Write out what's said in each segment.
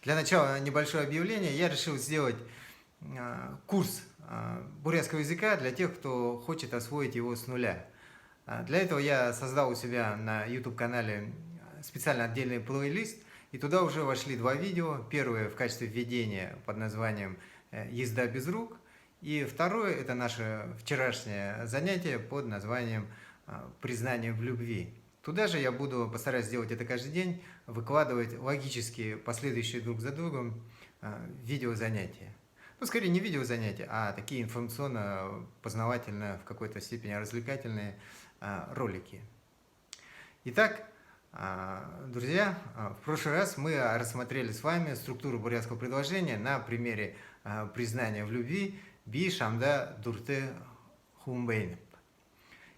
Для начала небольшое объявление. Я решил сделать курс бурятского языка для тех, кто хочет освоить его с нуля. Для этого я создал у себя на YouTube-канале специально отдельный плейлист, и туда уже вошли два видео. Первое в качестве введения под названием «Езда без рук», и второе – это наше вчерашнее занятие под названием «Признание в любви». Туда же я буду постараюсь сделать это каждый день, выкладывать логически последующие друг за другом видеозанятия. Ну, скорее не видеозанятия, а такие информационно-познавательные, в какой-то степени развлекательные ролики. Итак, друзья, в прошлый раз мы рассмотрели с вами структуру бурятского предложения на примере признания в любви «Би шамда дурте хумбейнеп».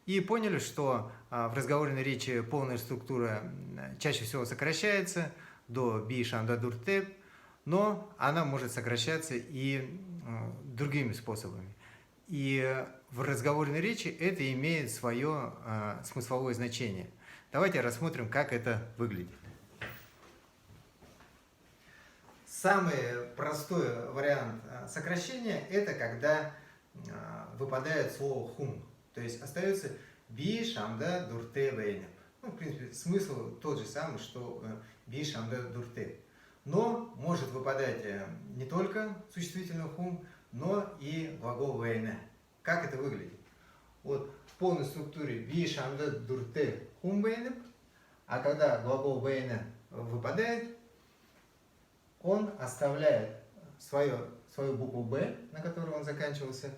И поняли, что в разговорной речи полная структура чаще всего сокращается до «би шамда дурте», но она может сокращаться и другими способами. И в разговорной речи это имеет свое смысловое значение. Давайте рассмотрим, как это выглядит. Самый простой вариант сокращения – это когда выпадает слово «хум». То есть остается «би шамда дурте вейнеп». Ну, в принципе, смысл тот же самый, что «би шамда дурте». Но может выпадать не только существительный «хум», но и глагол «вейне». Как это выглядит? Вот в полной структуре «би шамда дурте хум вейнеп», а когда глагол «вейне» выпадает, он оставляет свою букву «б», на которой он заканчивался,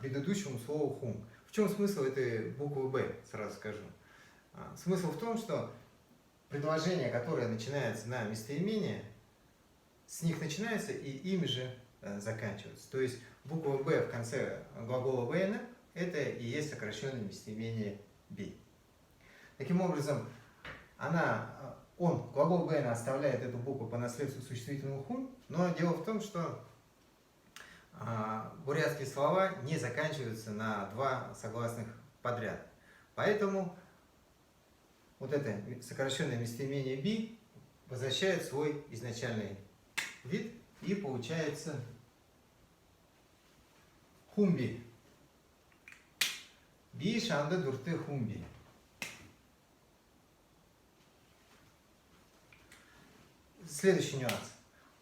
предыдущему слову «хум». В чем смысл этой буквы «б», сразу скажу. Смысл в том, что предложения, которые начинаются на местоимение, с них начинаются и ими же заканчиваются. То есть буква «б» в конце глагола «вейне» – это и есть сокращенное местоимение «би». Таким образом, глагол «вейне» оставляет эту букву по наследству существительному «хум», но дело в том, что бурятские слова не заканчиваются на два согласных подряд. Поэтому вот это сокращенное местоимение «би» возвращает свой изначальный вид, и получается «хумби». «Би шамда дурте хумби». Следующий нюанс.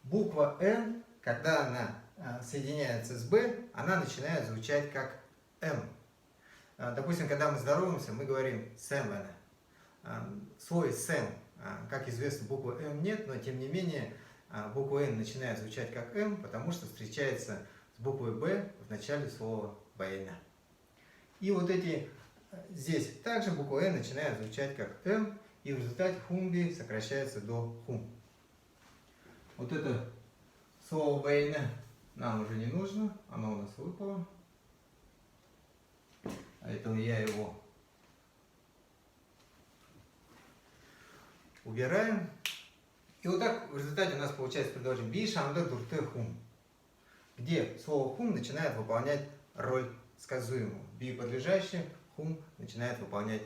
Буква «н», когда она соединяется с «б», она начинает звучать как «м». Допустим, когда мы здороваемся, мы говорим «сэмвэна». Свой «сэм», как известно, буквы «м» нет, но тем не менее буква «н» начинает звучать как «м», потому что встречается с буквой «б» в начале слова «бэйна». И вот здесь также буква «н» начинает звучать как «м», и в результате «хумби» сокращается до «хум». Вот это слово «бэйна» нам уже не нужно, оно у нас выпало. Поэтому я его убираем. И вот так в результате у нас получается предложение «би шамда дурте хум», где слово «хум» начинает выполнять роль сказуемого. «Би» подлежащее, «хум» начинает выполнять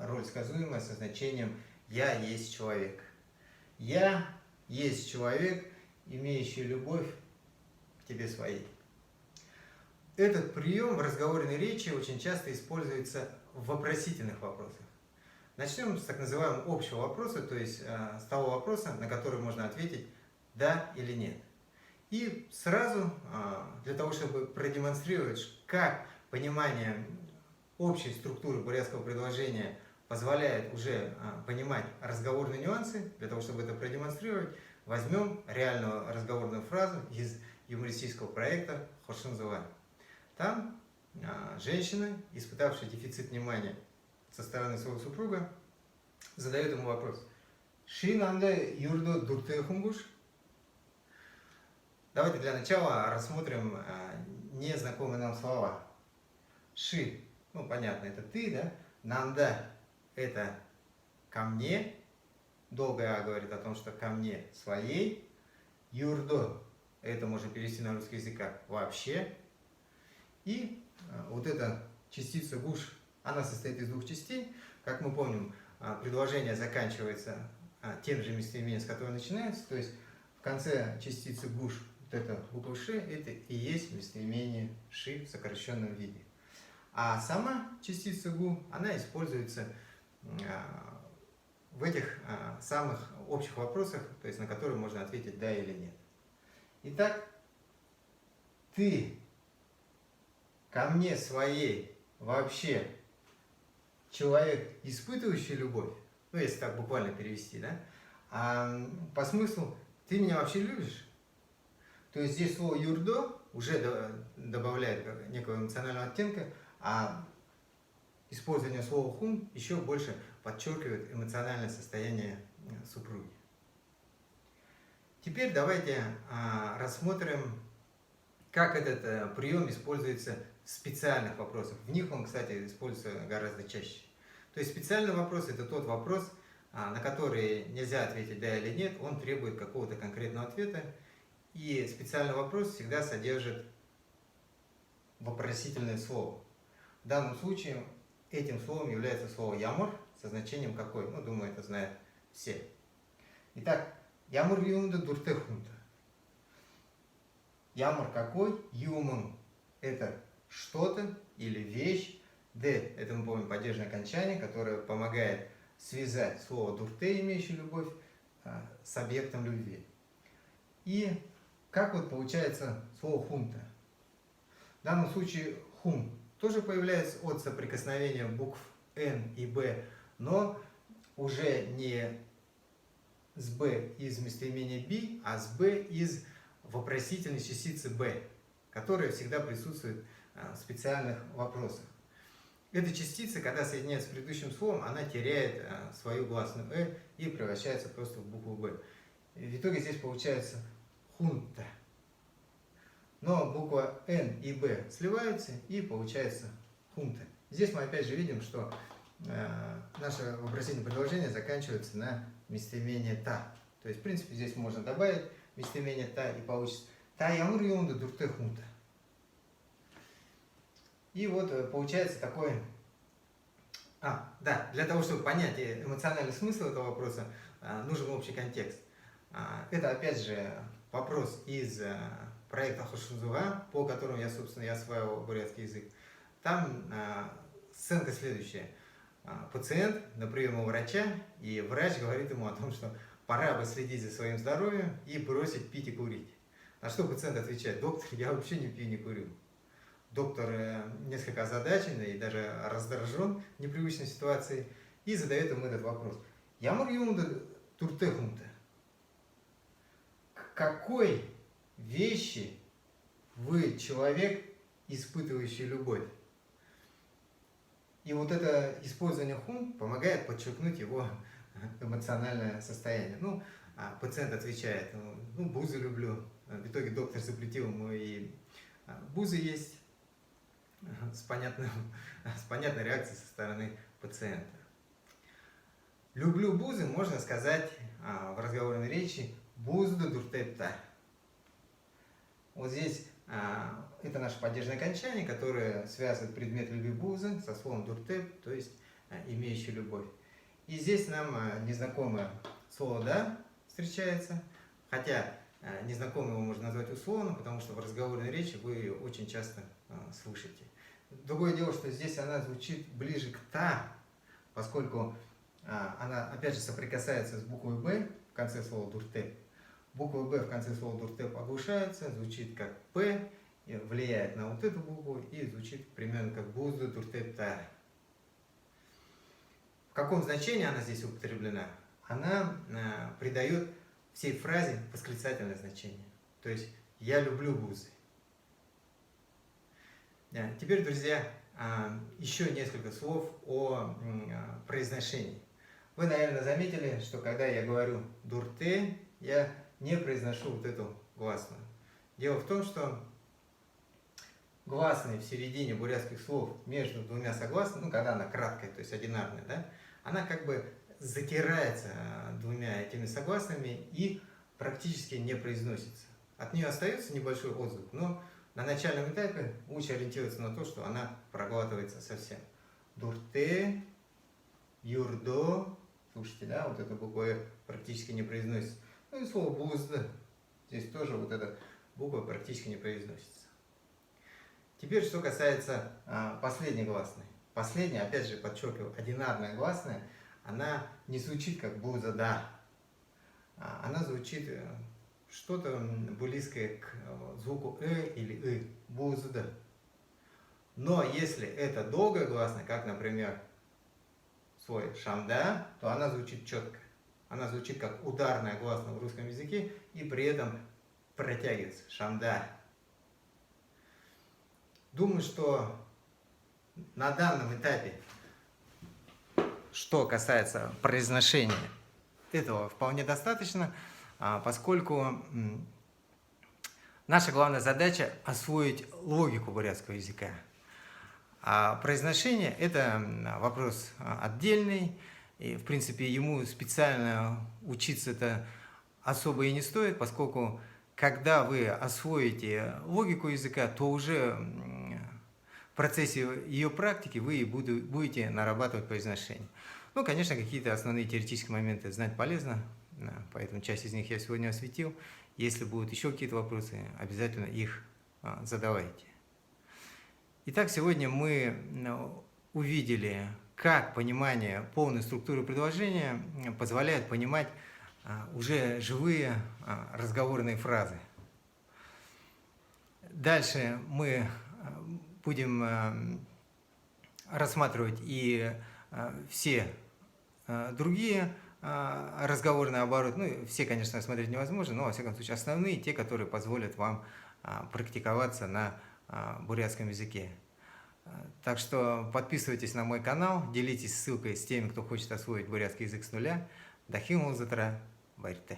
роль сказуемого со значением «я есть человек». «Я есть человек, имеющий любовь к тебе своей». Этот прием в разговорной речи очень часто используется в вопросительных вопросах. Начнем с так называемого общего вопроса, то есть с того вопроса, на который можно ответить «да» или «нет». И сразу, для того, чтобы продемонстрировать, как понимание общей структуры бурятского предложения позволяет уже понимать разговорные нюансы, для того, чтобы это продемонстрировать, возьмем реальную разговорную фразу из юмористического проекта «Хошинзова». Там женщина, испытавшая дефицит внимания со стороны своего супруга, задает ему вопрос: «Ши нанде юрдо дурте хунгуш?» Давайте для начала рассмотрим незнакомые нам слова. «Ши», ну понятно, это ты, да? «Нанда» – это ко мне. Долгое «а» говорит о том, что ко мне своей. «Юрдо» это можно перевести на русский язык как «вообще». И вот эта частица гуш, она состоит из двух частей. Как мы помним, предложение заканчивается тем же местоимением, с которого начинается. То есть в конце частицы гуш, вот эта буква «ш», это и есть местоимение «ши» в сокращенном виде. А сама частица гу, она используется в этих самых общих вопросах, то есть на которые можно ответить «да» или «нет». Итак, ты ко мне своей вообще человек, испытывающий любовь, ну, если так буквально перевести, да, а по смыслу ты меня вообще любишь? То есть здесь слово «юрдо» уже добавляет некого эмоционального оттенка, а использование слова «хун» еще больше подчеркивает эмоциональное состояние супруги. Теперь давайте рассмотрим, как этот прием используется в специальных вопросах. В них он, кстати, используется гораздо чаще. То есть специальный вопрос – это тот вопрос, на который нельзя ответить «да» или «нет», он требует какого-то конкретного ответа. И специальный вопрос всегда содержит вопросительное слово. В данном случае этим словом является слово «ямур» со значением «какой». Ну, думаю, это знают все. Итак, «ямур юнда дурте хунта». Ямур какой? Юмун – это что-то или вещь. Д – это, мы помним, падежное окончание, которое помогает связать слово дурте, имеющее любовь, с объектом любви. И как вот получается слово хунта? В данном случае хун тоже появляется от соприкосновения букв Н и Б, но уже не с Б из местоимения би, а с Б из вопросительной частицы Б, которая всегда присутствует в специальных вопросах. Эта частица, когда соединяется с предыдущим словом, она теряет свою гласную «э» и превращается просто в букву «б». В итоге здесь получается хунта. Но буква «н» и «б» сливаются и получается хунта. Здесь мы опять же видим, что наше вопросительное предложение заканчивается на местоимение «та». То есть, в принципе, здесь можно добавить местоимение «та» и получится «та ямур юнда дурте хунта». И вот получается такой... Да, для того, чтобы понять эмоциональный смысл этого вопроса, нужен общий контекст. Это, опять же, вопрос из проекта Хошунзуга, по которому я, собственно, осваивал бурятский язык. Там сценка следующая. Пациент на приеме у врача, и врач говорит ему о том, что пора бы следить за своим здоровьем и бросить пить и курить. На что пациент отвечает: доктор, я вообще не пью, не курю. Доктор несколько озадачен и даже раздражен непривычной ситуацией и задает ему этот вопрос. Ямур юнда турте хунта. К какой вещи вы человек, испытывающий любовь? И вот это использование хун помогает подчеркнуть его эмоциональное состояние. Ну, пациент отвечает: ну, бузы люблю. В итоге доктор запретил ему и бузы есть, с понятной реакцией со стороны пациента. Люблю бузы можно сказать в разговорной речи «бузда дуртепта». Вот здесь это наше падежное окончание, которое связывает предмет любви бузы со словом дуртеп, то есть имеющий любовь. И здесь нам незнакомое слово «да» встречается, хотя незнакомым его можно назвать условно, потому что в разговорной речи вы ее очень часто слышите. Другое дело, что здесь она звучит ближе к «та», поскольку она, опять же, соприкасается с буквой «б» в конце слова «дуртеп». Буква «б» в конце слова «дуртеп» оглушается, звучит как «п», влияет на вот эту букву и звучит примерно как «бузда дуртеп та». В каком значении она здесь употреблена? Она придает всей фразе восклицательное значение. То есть «я люблю бузы». Теперь, друзья, еще несколько слов о произношении. Вы, наверное, заметили, что когда я говорю «дурте», я не произношу вот эту гласную. Дело в том, что гласные в середине бурятских слов между двумя согласными, ну, когда она краткая, то есть одинарная, да, она как бы затирается двумя этими согласными и практически не произносится. от нее остается небольшой отзвук, но на начальном этапе лучше ориентироваться на то, что она проглатывается совсем. Дурте, юрдо. Слушайте, да, вот эта буква «э» практически не произносится. Ну и слово «бузда». Здесь тоже вот эта буква практически не произносится. Теперь, что касается последней гласной. Последняя, опять же, подчеркиваю, одинарная гласная, она не звучит как «бузда». Она звучит что-то близкое к звуку «э» или «ы», «бузда». Но если это долгая гласная, как, например, свой шамда, то она звучит четко. Она звучит как ударная гласная в русском языке и при этом протягивается. Шамда. Думаю, что на данном этапе, что касается произношения, этого вполне достаточно, поскольку наша главная задача освоить логику бурятского языка. А произношение – это вопрос отдельный, и, в принципе, ему специально учиться-то особо и не стоит, поскольку, когда вы освоите логику языка, то уже в процессе ее практики вы будете нарабатывать произношение. Ну, конечно, какие-то основные теоретические моменты знать полезно, поэтому часть из них я сегодня осветил. Если будут еще какие-то вопросы, обязательно их задавайте. Итак, сегодня мы увидели, как понимание полной структуры предложения позволяет понимать уже живые разговорные фразы. Дальше мы будем рассматривать и все другие разговорные обороты. Ну, все, конечно, рассмотреть невозможно, но, во всяком случае, основные, те, которые позволят вам практиковаться на бурятском языке. Так что подписывайтесь на мой канал, делитесь ссылкой с теми, кто хочет освоить бурятский язык с нуля. Дахим Улзатра Байрте.